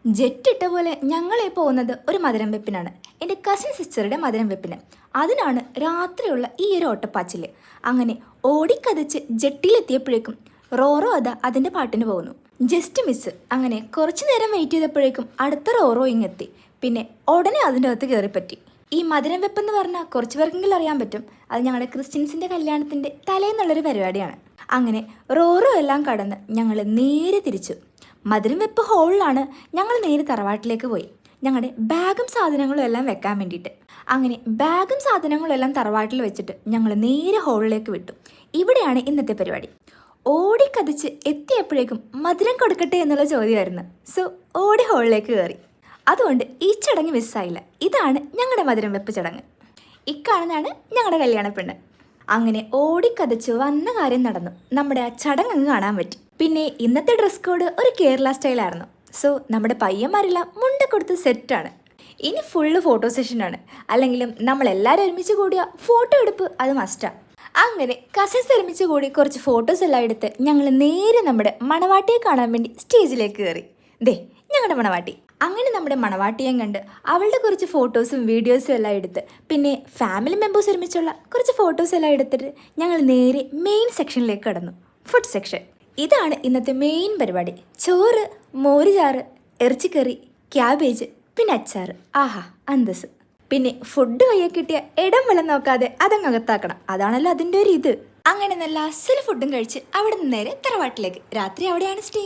Jet ഇട്ട പോലെ ഞങ്ങളെ പോകുന്നത് ഒരു മധുരം വെപ്പിനാണ്. എൻ്റെ കസിൻ സിസ്റ്ററുടെ മധുരം വെപ്പിന്. അതിനാണ് രാത്രിയുള്ള ഈ ഒരു ഓട്ടപ്പാച്ചിൽ. അങ്ങനെ ഓടിക്കതച്ച് ജെട്ടിയിലെത്തിയപ്പോഴേക്കും റോറോ അതാ അതിൻ്റെ പാട്ടിന് പോകുന്നു. Just miss. അങ്ങനെ കുറച്ചു നേരം വെയിറ്റ് ചെയ്തപ്പോഴേക്കും അടുത്ത റോറോ ഇങ്ങെത്തി. പിന്നെ ഉടനെ അതിൻ്റെ അകത്ത് കയറിപ്പറ്റി. ഈ മധുരം വെപ്പെന്ന് പറഞ്ഞാൽ കുറച്ച് പേർക്കെങ്കിലും അറിയാൻ പറ്റും. അത് ഞങ്ങളുടെ ക്രിസ്ത്യൻസിൻ്റെ കല്യാണത്തിൻ്റെ തലേന്നുള്ളൊരു പരിപാടിയാണ്. അങ്ങനെ റോറോ എല്ലാം കടന്ന് ഞങ്ങൾ നേരെ തിരിച്ചു. മധുരം വെപ്പ് ഹോളിലാണ് ഞങ്ങൾ നേരെ തറവാട്ടിലേക്ക് പോയി, ഞങ്ങളുടെ ബാഗും സാധനങ്ങളും എല്ലാം വെക്കാൻ വേണ്ടിയിട്ട്. അങ്ങനെ ബാഗും സാധനങ്ങളും എല്ലാം തറവാട്ടിൽ വെച്ചിട്ട് ഞങ്ങൾ നേരെ ഹോളിലേക്ക് വിട്ടു. ഇവിടെയാണ് ഇന്നത്തെ പരിപാടി. ഓടിക്കതിച്ച് എത്തിയപ്പോഴേക്കും മധുരം കൊടുക്കട്ടെ എന്നുള്ള ചോദ്യമായിരുന്നു. സോ ഓടി ഹോളിലേക്ക് കയറി. അതുകൊണ്ട് ഈ ചടങ്ങ് മിസ്സായില്ല. ഇതാണ് ഞങ്ങളുടെ മധുരം വെപ്പ് ചടങ്ങ്. ഇക്കാണുന്നതാണ് ഞങ്ങളുടെ കല്യാണ പെണ്ണ്. അങ്ങനെ ഓടിക്കതച്ച് വന്ന കാര്യം നടന്നു. നമ്മുടെ ആ ചടങ്ങ് അങ്ങ് കാണാൻ പറ്റി. പിന്നെ ഇന്നത്തെ ഡ്രസ് കോഡ് ഒരു കേരള സ്റ്റൈലായിരുന്നു. സോ നമ്മുടെ പയ്യന്മാരെല്ലാം മുണ്ട കൊടുത്ത് സെറ്റാണ്. ഇനി ഫുള്ള് ഫോട്ടോ സെഷനാണ്. അല്ലെങ്കിലും നമ്മളെല്ലാവരും ഒരുമിച്ച് കൂടിയ ഫോട്ടോ എടുപ്പ് അത് മസ്റ്റാണ്. അങ്ങനെ കസിൻസ് ഒരുമിച്ച് കൂടി കുറച്ച് ഫോട്ടോസ് എല്ലാം എടുത്ത് ഞങ്ങൾ നേരെ നമ്മുടെ മണവാട്ടിയെ കാണാൻ വേണ്ടി സ്റ്റേജിലേക്ക് കയറി. ദേ ഞങ്ങളുടെ മണവാട്ടി. അങ്ങനെ നമ്മുടെ മണവാട്ടിയെ കണ്ട് അവളുടെ കുറച്ച് ഫോട്ടോസും വീഡിയോസും എല്ലാം എടുത്ത് പിന്നെ ഫാമിലി മെമ്പേഴ്സ് ഒരുമിച്ചുള്ള കുറച്ച് ഫോട്ടോസ് എല്ലാം എടുത്തിട്ട് ഞങ്ങൾ നേരെ മെയിൻ സെക്ഷനിലേക്ക് കടന്നു. Food section. ഇതാണ് ഇന്നത്തെ മെയിൻ പരിപാടി. ചോറ്, മോരുചാറ്, ഇറച്ചിക്കറി, ക്യാബേജ്, പിന്നെ അച്ചാറ്. ആഹാ അന്തസ്. പിന്നെ ഫുഡ് കയ്യിൽ കിട്ടിയ ഇടം വെള്ളം നോക്കാതെ അതങ്ങ് അകത്താക്കണം. അതാണല്ലോ അതിൻ്റെ ഒരു ഇത്. അങ്ങനെ നല്ല അസൽ ഫുഡും കഴിച്ച് അവിടെ നിന്ന് നേരെ തറവാട്ടിലേക്ക്. രാത്രി അവിടെയാണ് സ്റ്റേ.